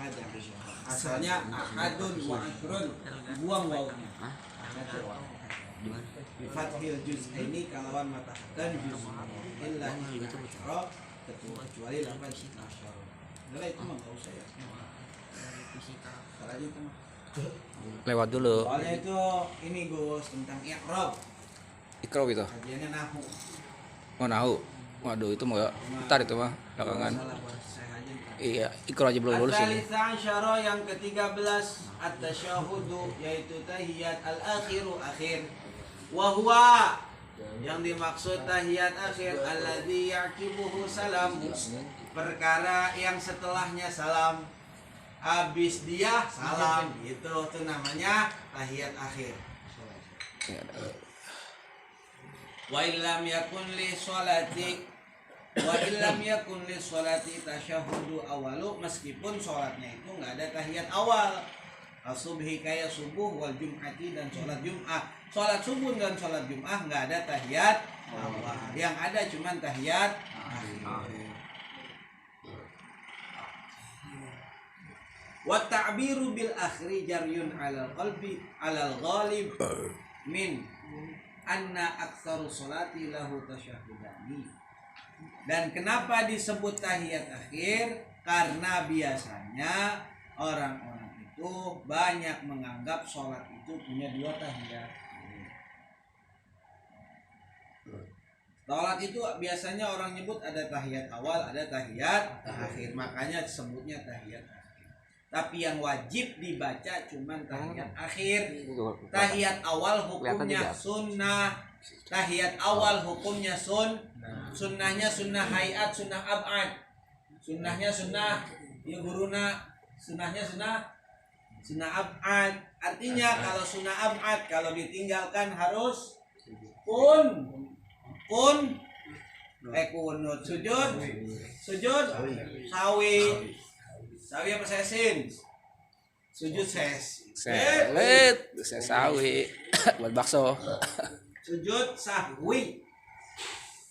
ahadan. Asalnya ahadun wa akrun, buang wawunya. Bifathil juz'aini kalawan matakan juz illa asyara kecuali lapan asyara. Udah itu mah enggak usah ya. Aja itu mah. Lewat dulu. Soalnya itu ini Gus tentang i'rab. Iqra gitu. Kajiannya nahwu. Oh, nahu. Waduh, itu mah ntar itu mah belakangan. Iya, Iqra aja belum lulus ini. At-tsalitsah asyara yang ke-13 at-tasyahudu yaitu tahiyat al-akhiru akhir. Wa huwa yang dimaksud tahiyat akhir alladzi yaqibuhu salam, perkara yang setelahnya salam. Habis dia salam itu tuh namanya tahiyat akhir. Wa illam yakun li sholati tasyahudu awalu, meskipun sholatnya itu nggak ada tahiyat awal. Subhi kayak subuh wal jum'ati dan sholat jum'ah. Sholat subuh dan sholat jum'ah nggak ada tahiyat awal, yang ada cuman tahiyat akhir. Wa ta'biru bil akhri jaryun 'alal qalbi 'alal ghalib min anna aktsaru sholati lahu tasyahhudani. Dan kenapa disebut tahiyat akhir? Karena biasanya orang-orang itu banyak menganggap sholat itu punya dua tahiyat. Sholat itu biasanya orang nyebut ada tahiyat awal, ada tahiyat akhir. Makanya disebutnya tahiyat akhir. Tapi yang wajib dibaca cuman tahiyat akhir. Tahiyat awal hukumnya sunnah. Tahiyat awal hukumnya sunnahnya sunnah hayat, sunnah ab'ad. Sunnahnya sunnah ya guruna, sunnahnya sunnah ab'ad. Artinya kalau sunnah ab'ad kalau ditinggalkan harus kunut, sujud sawi apa sesin? Sujud sawi buat bakso. Sujud sahwi.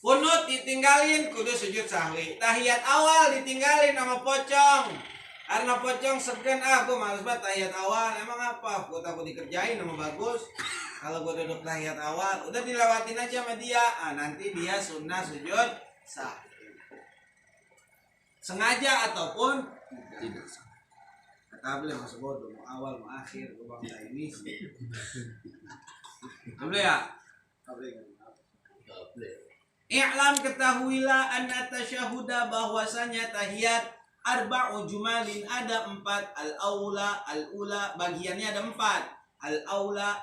Kunut ditinggalin kudu sujud sahwi. Tahiyat awal ditinggalin sama pocong. Karena pocong segen, aku males banget tahiyat awal. Emang apa? Aku takut dikerjain sama bagus. Kalau gue duduk tahiyat awal, udah dilewatin aja sama dia. Nanti dia sunnah sujud sahwi. Sengaja ataupun tidak. Kata beliau masuk bodoh, mau awal mau akhir, gue bangsa ini sih. Boleh ya? I'lam ketahuilah anna tasyahuda bahwasanya tahiyat arba'u jumalin ada 4. Al-ula bagiannya ada 4. Al-ula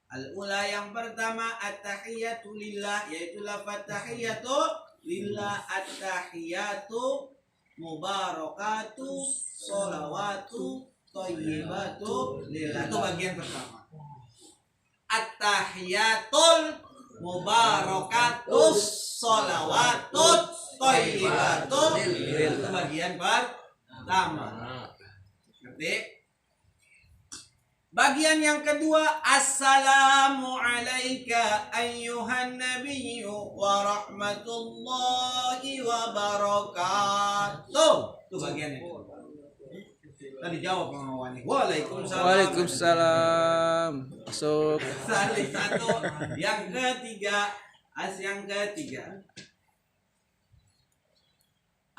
Al-ula yang pertama at-tahiyatu lillah, yaitu lafaz tahiyatu lillah, at-tahiyatu mubarakatu sholawatu thayyibatu lillah. Itu bagian pertama. At-tahiyatul mubarakatus sholawatut thayyibatu lillah. Itu bagian pertama. Ngerti? Bagian yang kedua, assalamu alayka ayyuhan nabiyyu wa rahmatullahi wa barakatuh. Itu bagiannya. Tadi jawab sama Wani. Waalaikumsalam. Waalaikumsalam. Masuk. Satu. Yang ketiga.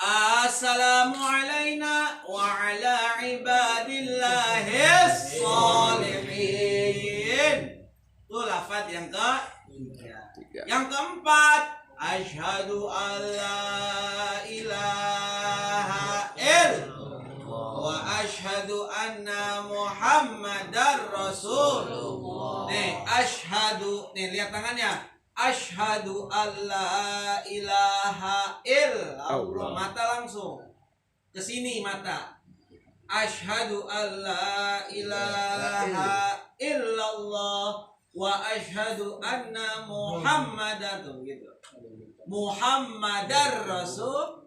Assalamu alayna wa ala ibadillahis sholihin. Itu lafaz yang ketiga. Yang keempat, asyhadu alla ilaha illallah wa asyhadu anna muhammadar rasulullah. Nih, asyhadu. Nih, lihat tangannya. Asyhadu alla ilaha illallah. Mata langsung ke sini mata. Asyhadu alla ilaha illallah wa asyhadu anna muhammadar gitu. Muhammadar rasul.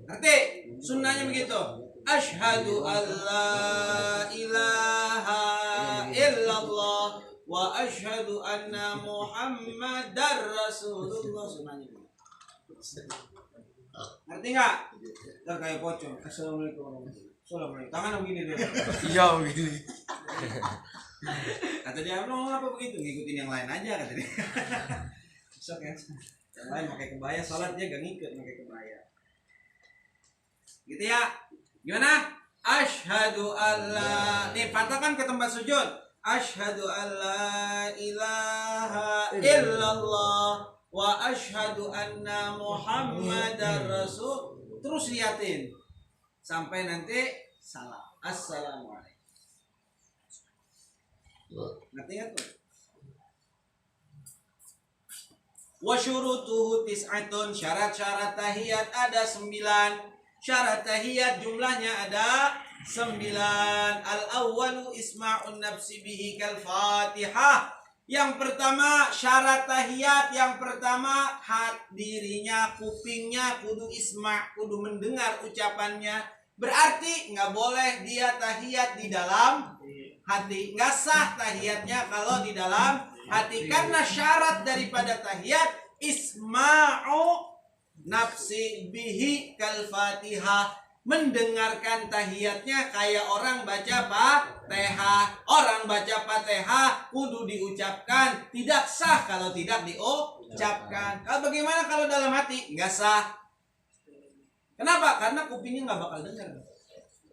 Ngerti? Sunnahnya begitu. Asyhadu alla ilaha illallah wa asyhadu anna muhammadar rasulullah. Sunnahnya begitu. Ngerti nggak? Ntar kayak pocong. Assalamualaikum. Assalamualaikum. Tangan begini dia. Iya begini. Kata dia, "Lo apa begitu? Ngikutin yang lain aja," kata dia. Sok ya. Yang lain pakai kebaya, sholat dia gak ngikut pakai kebaya. Gitu ya. Gimana? Asyhadu alla. Nih, patahkan ke tempat sujud. Asyhadu alla ilaha illallah wa asyhadu anna Muhammadar Rasul. Terus liatin sampai nanti salam. Assalamualaikum. Ngerti nggak tuh? Wa syurutuhu tis'atun, syarat-syarat tahiyat ada 9. Syarat tahiyat jumlahnya ada 9. Al-awwalu isma'un nafsi bihi kal Fatihah. Yang pertama syarat tahiyat, yang pertama dirinya, kupingnya kudu isma', kudu mendengar ucapannya. Berarti nggak boleh dia tahiyat di dalam hati. Nggak sah tahiyatnya kalau di dalam hati. Karena syarat daripada tahiyat isma'u nafsi bihi kal Fatihah, mendengarkan tahiyatnya kayak orang baca Fatihah. Orang baca Fatihah kudu diucapkan, tidak sah kalau tidak diucapkan. Kalau bagaimana kalau dalam hati? Nggak sah. Kenapa? Karena kupingnya nggak bakal dengar,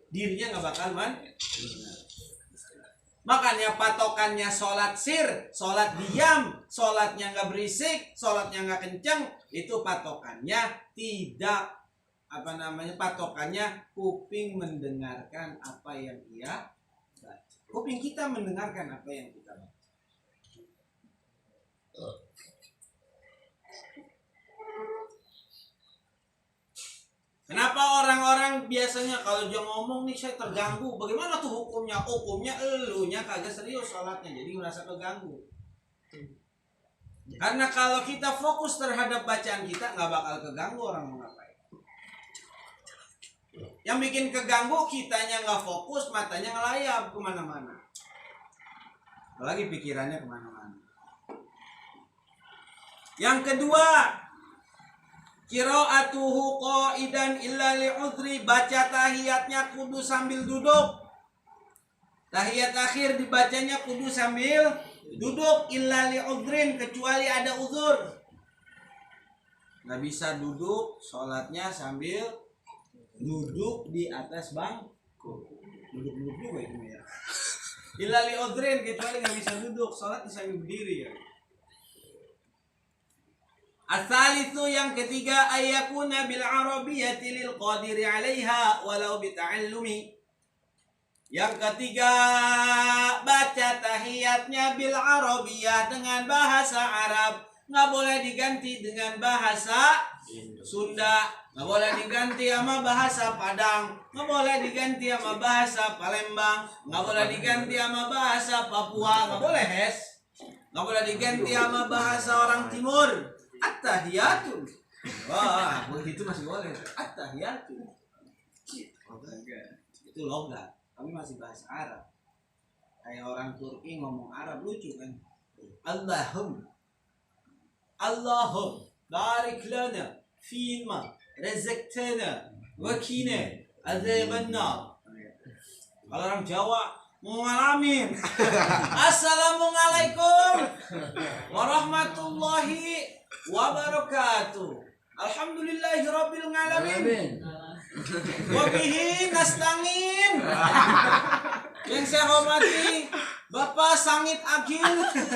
dirinya nggak bakal dengar. Makanya patokannya sholat sir, sholat diam, sholatnya nggak berisik, sholatnya nggak kenceng, itu patokannya tidak patokannya kuping mendengarkan apa yang ia baca. Kuping kita mendengarkan apa yang kita baca. Kenapa orang-orang biasanya kalau dia ngomong nih saya terganggu? Bagaimana tuh hukumnya? Hukumnya elunya kagak serius sholatnya, jadi merasa keganggu. Karena kalau kita fokus terhadap bacaan kita nggak bakal keganggu orang mau ngapain. Yang bikin keganggu kitanya nggak fokus, matanya ngelayap kemana-mana. Apalagi pikirannya kemana-mana. Yang kedua, qiraatuhu qaidan illa li'udri, baca tahiyatnya kudu sambil duduk. Tahiyat akhir dibacanya kudu sambil duduk illa li'udrin, kecuali ada uzur. Nggak bisa duduk sholatnya sambil duduk di atas bangku. Duduk-duduk juga itu ya. Illa li'udrin, kecuali nggak bisa duduk sholat sambil berdiri ya. Asalisu, yang ketiga, ayakuna bil arabiyyati lil qadiri 'alaiha walau bi ta'allumi. Yang ketiga, baca tahiyatnya bil arabiyyah, dengan bahasa Arab. Nggak boleh diganti dengan bahasa Sunda, nggak boleh diganti sama bahasa Padang, nggak boleh diganti sama bahasa Palembang, nggak boleh diganti sama bahasa Papua, nggak boleh nggak boleh diganti sama bahasa orang Timur. At-tahiyatu. Wah, begitu masih boleh. At-tahiyatu. Itu logat, tapi masih bahasa Arab. Kayak orang Turki ngomong Arab lucu kan. Allahum barik lana fima razaqtana wa qina adzabannar. Kalau orang Jawa mau ngalamin. Assalamualaikum warahmatullahi wabarakatuh. Alhamdulillahirabbil alamin. Wa bihi nasta'in. Yang saya hormati Bapak Sangit Agil.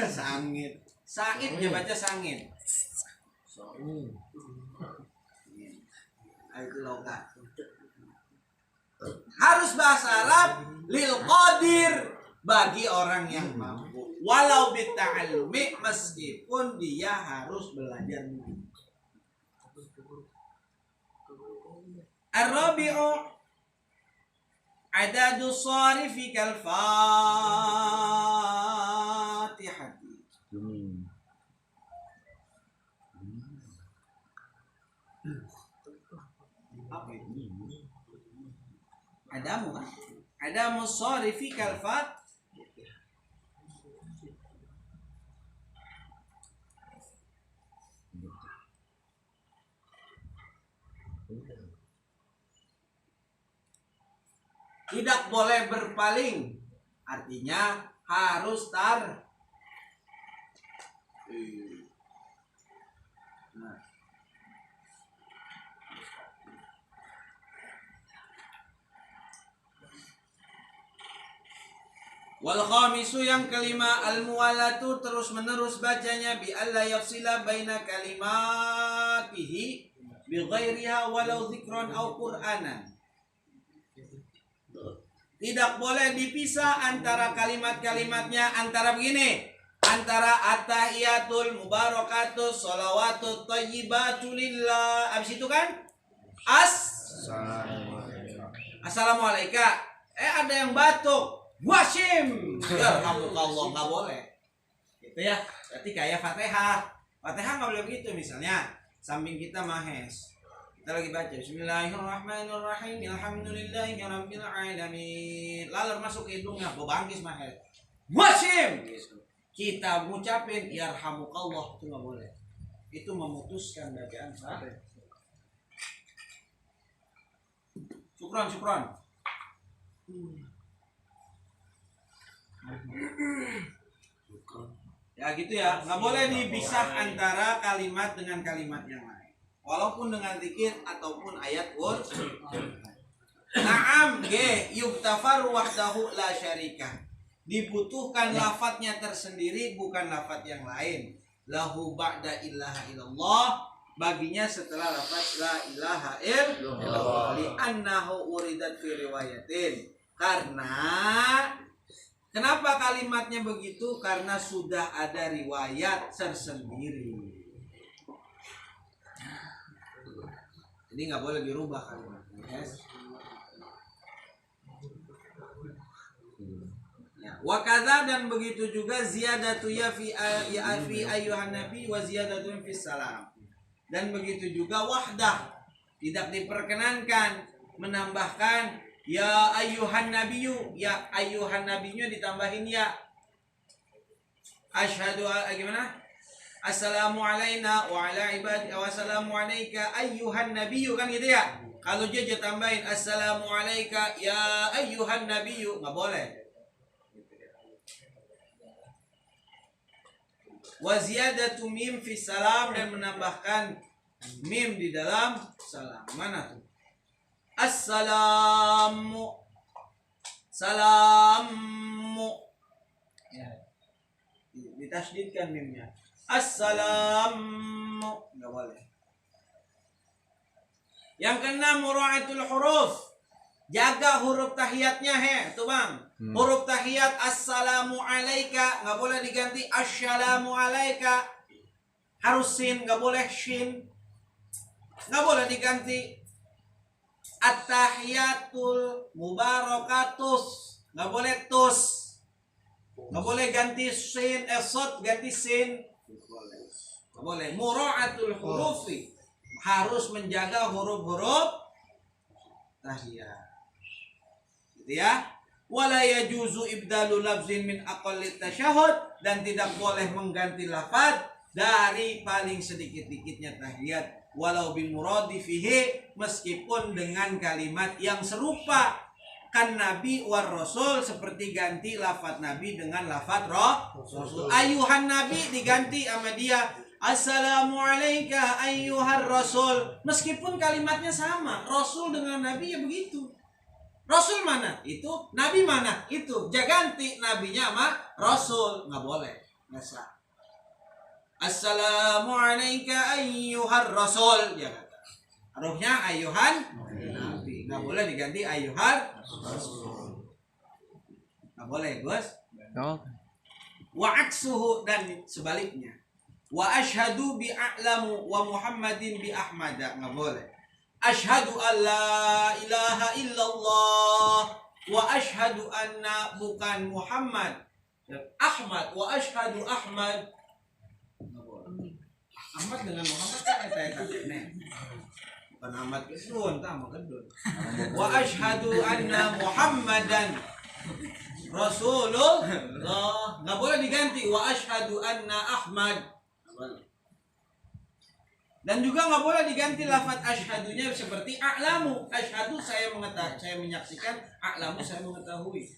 Sangit. Sangit dia baca sangit. Itu logat. Harus bahasa Arab lil qadir, bagi orang yang mampu. Walau bita'allumi, meskipun dia harus belajar. Ar-rabi'u adadu sharifi kal Fatihah. Apa itu? Adamu sharifi kal Fatihah. Tidak boleh berpaling. Artinya harus Wal khamisu yang kelima al-muwalatu terus menerus bacanya bi alla yafsila baina kalimatihi bi ghairiha walau dzikran aw qur'anan. Tidak boleh dipisah antara kalimat-kalimatnya, antara begini, antara at-tahiyatul mubarakatus shalawatut thayyibatu lillah. Habis itu kan assalamualaikum. Ada yang batuk. Wasim, ya Allah nggak boleh, gitu ya. Berarti kayak Fatihah nggak boleh begitu. Misalnya samping kita mahes, kita lagi baca Bismillahirrahmanirrahim, Alhamdulillahirabbil alamin, lalu masuk ke hidungnya, bangkis mahes, wasim, gitu. Kita ngucapin yarhamukallah, itu nggak boleh. Itu memutuskan bacaan Fatihah. Syukran. Ya gitu ya, nggak boleh dipisah antara kalimat dengan kalimat yang lain, walaupun dengan zikir ataupun ayat kursi. Naam yuktafar wahdahu la syarika. Dibutuhkan lafadznya tersendiri, bukan lafadz yang lain. Lahu ba'da ilaha illallah, baginya setelah lafadz la ilaha illallah. Li'annahu uridat fi riwayatin. Kenapa kalimatnya begitu? Karena sudah ada riwayat tersendiri. Jadi nggak boleh dirubah kalimatnya. Yes. Ya. Wakaza dan begitu juga ziyadatu ya fi ayyuhan nabi wa ziyadatun fi salam. Dan begitu juga wahdah, tidak diperkenankan menambahkan ya ayyuhan nabiyyu, ya ayyuhan nabiyyu ditambahin ya. Asyhadu gimana? Assalamu alaina wa ala ibadi wa assalamu alayka ayyuhan nabiyyu, kan gitu ya. Kalau dia tambahin assalamu alayka ya ayyuhan nabiyyu, enggak boleh. Wa ziyadatu mim fi salam, dan menambahkan mim di dalam salam. Mana tuh? Assalamu ya. Ditasydidkan mimnya. Assalamu, enggak boleh. Yang keenam mura'atul huruf. Jaga huruf tahiyatnya tuh Bang. Huruf tahiyat assalamu alaika enggak boleh diganti assalamu alaika. Harus sin, enggak boleh shin. Enggak boleh diganti at-tahiyatul mubarakatus, nggak boleh tus, nggak boleh ganti sin, sod ganti sin, nggak boleh. Mura'atul hurufi, harus menjaga huruf-huruf tahiyat, gitu ya. Wala yajuzu ibdalu lafzin min aqallit tasyahud, dan tidak boleh mengganti lafaz dari paling sedikit-dikitnya tahiyat. Walau bil muradi fihi, meskipun dengan kalimat yang serupa, kan nabi war rasul, seperti ganti lafaz nabi dengan lafaz rasul. Ayuhan nabi diganti sama dia assalamu alayka ayyuhar rasul, meskipun kalimatnya sama, rasul dengan nabi ya begitu. Rasul mana? Itu. Nabi mana? Itu. Jangan ganti nabinya sama rasul, nggak boleh, nggak sah. Assalamu alayka ayyuhar rasul, ya kata. Harusnya ayyuhan nabi, nggak boleh diganti ayyuhar rasul, nggak boleh bos. Wa aksuhu, dan sebaliknya. Wa ashhadu bi a'lamu wa muhammadin bi ahmada, nggak boleh. Ashhadu an la ilaha illallah wa ashhadu anna, bukan Muhammad, Ahmad, wa ashhadu Ahmad. Ahmad dengan Muhammad kan eta bukan Ahmad kesuun tah mah kedun. Wa asyhadu anna Muhammadan Rasulullah, enggak boleh diganti wa asyhadu anna Ahmad. Dan juga nggak boleh diganti lafaz asyhadunya seperti a'lamu. Asyhadu saya mengetahui, saya menyaksikan, a'lamu saya mengetahui.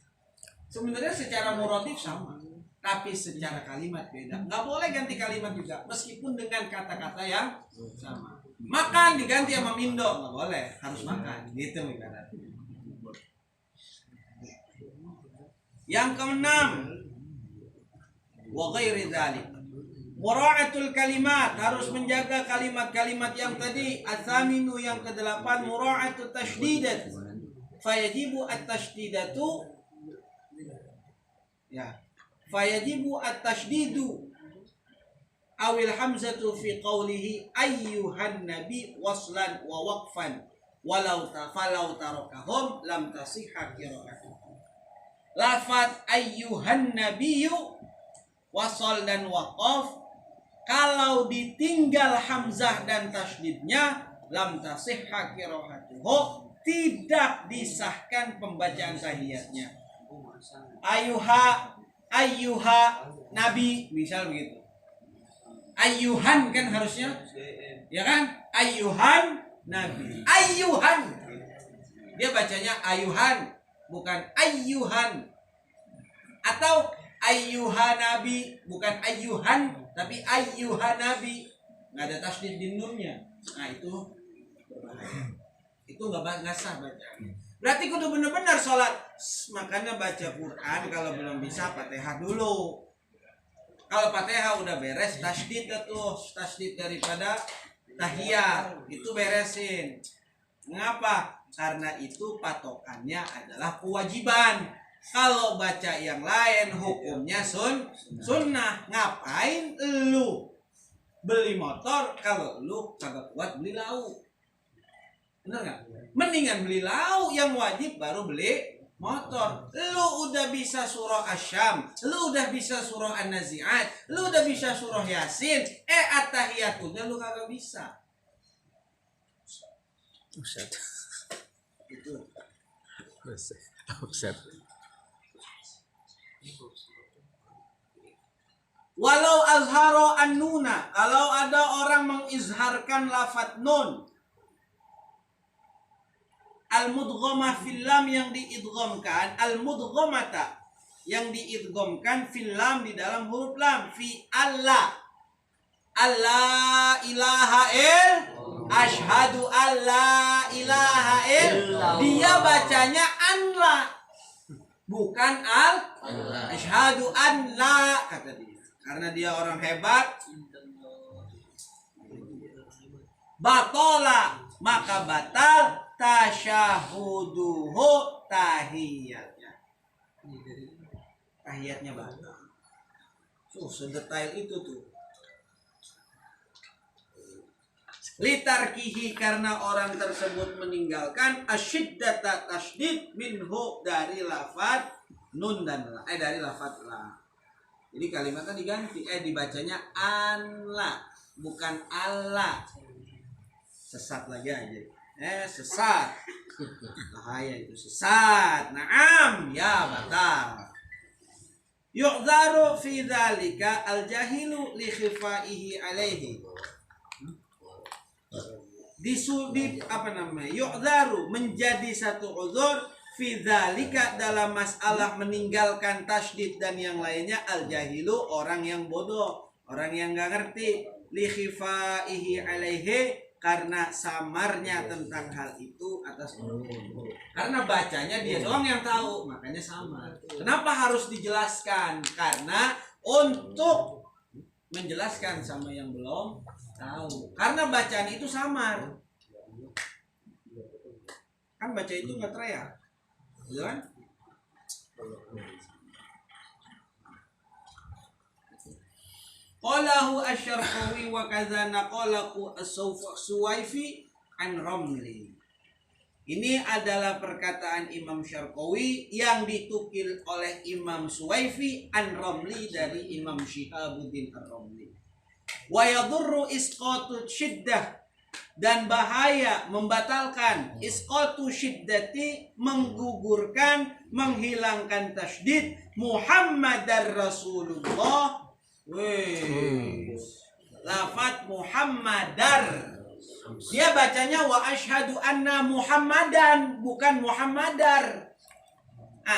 Sebenarnya secara muradif sama, tapi secara kalimat beda. Nggak boleh ganti kalimat juga, meskipun dengan kata-kata yang sama. Makan diganti sama mindo, nggak boleh, harus makan. Gitu ibaratnya. Yang keenam, wa ghairi dzalik. Mura'atul kalimat, harus menjaga kalimat-kalimat yang tadi. Atsaminu yang kedelapan, mura'atul tashdidat. Fayajibu at-tashdidatu fayajibu at-tashdidu awil hamzatu fi qawlihi ayyuhan nabi waslan wa waqfan walau tarakahum lam tasihha qira'atuhum. Lafaz ayyuhan nabiyyu wasal dan waqaf kalau ditinggal hamzah dan tasydidnya lam tasihha qira'atuhu, tidak disahkan pembacaan tahiyatnya. Ayyuha nabi misal begitu. Ayyuhan kan harusnya, ya kan? Ayyuhan nabi. Ayyuhan. Dia bacanya ayyuhan, bukan ayyuhan. Atau ayyuhan nabi, bukan ayyuhan tapi ayyuhan nabi. Enggak ada tasydid di nunnya. Nah, itu berbahaya. Itu enggak sah bacanya. Berarti kudu benar-benar sholat. Makanya baca Quran kalau belum bisa Fatihah dulu. Kalau Fatihah udah beres, tasydid tuh, tasydid daripada tahiyat itu beresin. Mengapa? Karena itu patokannya adalah kewajiban. Kalau baca yang lain hukumnya sunnah. Ngapain lu beli motor kalau lu kagak kuat beli lauk? Bener gak? Mendingan beli lauk yang wajib baru beli motor. Lu udah bisa surah Asyam, lu udah bisa surah An-Nazi'at, lu udah bisa surah Yasin, at-tahiyatnya lu kagak bisa. Ustaz. Itu. Ustaz. Walau azharo an-nuna, kalau ada orang mengizharkan lafaz nun, al-mudghamah fil lam yang diidghamkan, al-mudghamata yang diidghamkan fil lam di dalam huruf lam, fi alla ilaha asyhadu alla ilaha dia bacanya anla bukan asyhadu anla kata dia. Karena dia orang hebat, batola maka batal tasyahuduhu tahiyatnya. Tahiyatnya batal. Sedetail itu tuh. Litarkihi karena orang tersebut meninggalkan asyiddata tasydid minhu dari lafaz nun dan la, dari lafaz la. Jadi kalimatnya diganti, dibacanya anla bukan Allah. Sesat lagi aja. Sesat. Bahaya itu sesat. Naam, ya batal. Yu'dharu fi dzalika al-jahilu li khifaihi alaihi. Yu'dharu menjadi satu uzur fi dzalika dalam masalah meninggalkan tasydid dan yang lainnya al-jahilu orang yang bodoh, orang yang enggak ngerti, li khifaihi alaihi karena samarnya tentang hal itu atas orang. Karena bacanya dia doang yang tahu, makanya samar. Kenapa harus dijelaskan? Karena untuk menjelaskan sama yang belum tahu. Karena bacaan itu samar. Kan baca itu nggak teriak, gitu kan? Qalahu asy-Syarqawi wa kadza naqalahu as-Suwaifi an Ramli. Ini adalah perkataan Imam Syarqawi yang ditukil oleh Imam Suwaifi an Ramli dari Imam Syihabuddin ar-Ramli. Wa yadurru isqatu syiddah dan bahaya membatalkan isqatu syiddati menggugurkan menghilangkan tasydid Muhammadar Rasulullah. lafaz Muhammadar. Dia bacanya wa asyhadu anna Muhammadan, bukan Muhammadar.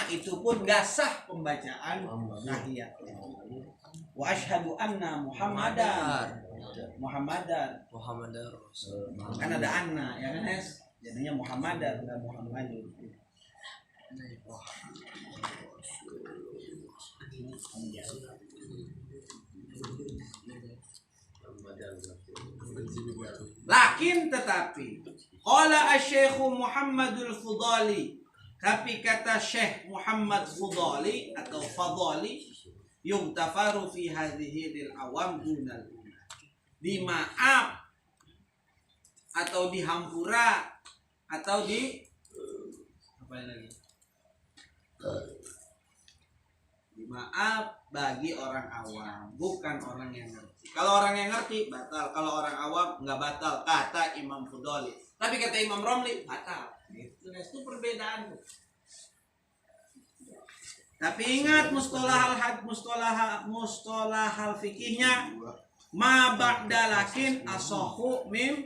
Itu pun gak sah pembacaan tahiyat. Wa asyhadu anna Muhammadan. Kan ada anna ya kan es. Jadinya Muhammadan enggak Muhammadun. Lakin tetapi qala asy-syekh Muhammadul Fudali, tapi kata Syekh Muhammad Fudali atau Fadali, yugtafaru fi hadhihi lil awam dunal ula. Dimaaf atau dihampura atau di apa lagi? Dimaaf bagi orang awam, bukan orang yang ngerti. Kalau orang yang ngerti batal, kalau orang awam nggak batal kata Imam Fudali. Tapi kata Imam Romli batal. Itu perbedaan. Tapi ingat mustalah fikihnya ma ba'da lakin asahu mim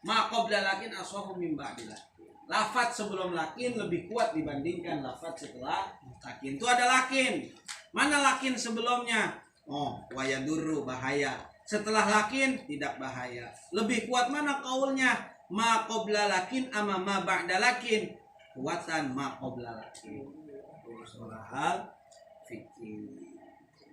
ma qabla lakin asahu mim ba'da lakin. Lafaz sebelum lakin lebih kuat dibandingkan lafaz setelah lakin. Itu ada lakin. Mana lakin sebelumnya? Wa yadurru bahaya. Setelah lakin tidak bahaya. Lebih kuat mana kaulnya? Ma qabla lakin ama ma ba'da lakin. Kuatan ma qabla lakin. Hal fikih.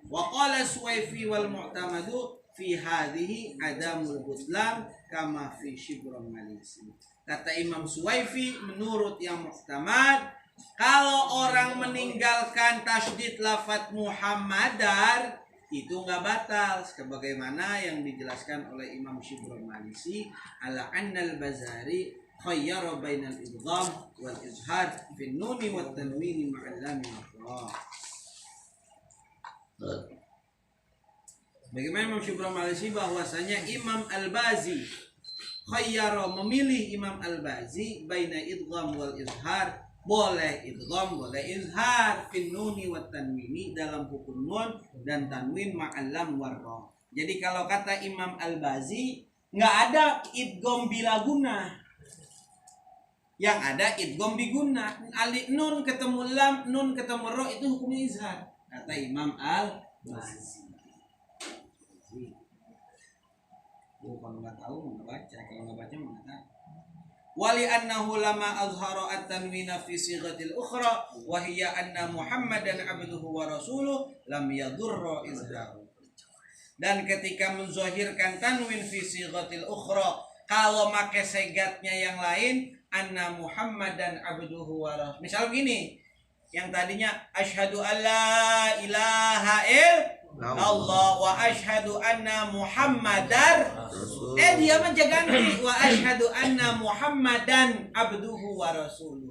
Wa qala Suwaifi wal mu'tamadu fi hadhihi adamul butlan kama fi Shibron Malisi. Kata Imam Suwaifi menurut yang mu'tamad, kalau orang meninggalkan tasydid lafaz Muhammadar itu enggak batal, sebagaimana yang dijelaskan oleh Imam Shibron Malisi ala annal Bazari khayyara bainal idgham wal izhar fi nuni wat tanwini ma'al lam mafrah. Bagaimana Imam Shibron Malisi bahwasanya Imam Al-Bazi khayyara memilih Imam Al-Bazi baina idgham wal izhar, boleh idgham boleh izhar fi nuni wat tanwini dalam hukum nun dan tanwin ma'al lam warra. Jadi kalau kata Imam Al-Bazi enggak ada idgham bila guna. Yang ada idgham biguna, alif nun ketemu lam, nun ketemu ro itu hukumnya izhar. Kata Imam Al-Bazi. Kalau nggak tahu nggak baca, kalau nggak baca nggak tahu. Wali annahu lama azhara at-tanwina fi sighatil ukhra wa hiya anna Muhammadan abduhu wa rasuluh lam yadurra izharu. Dan ketika menzahirkan tanwin fi sighatil ukhra, kalau make segatnya yang lain, anna Muhammadan abduhu wa rasuluh. Misal begini, yang tadinya asyhadu alla ilaha illallah wa asyhadu anna Muhammadar, dia ganti wa asyhadu anna Muhammadan abduhu wa rasuluh.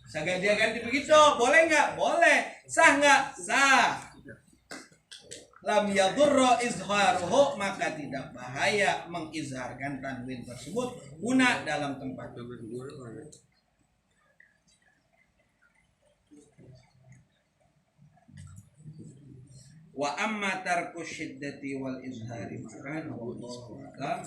Saga dia ganti begitu, boleh nggak? Boleh. Sah nggak? Sah. Lam yadurra izharuhu, maka tidak bahaya mengizharkan tanwin tersebut guna dalam tempat. Wa amma tarku syiddati wal izhari maka wallahu a'lam.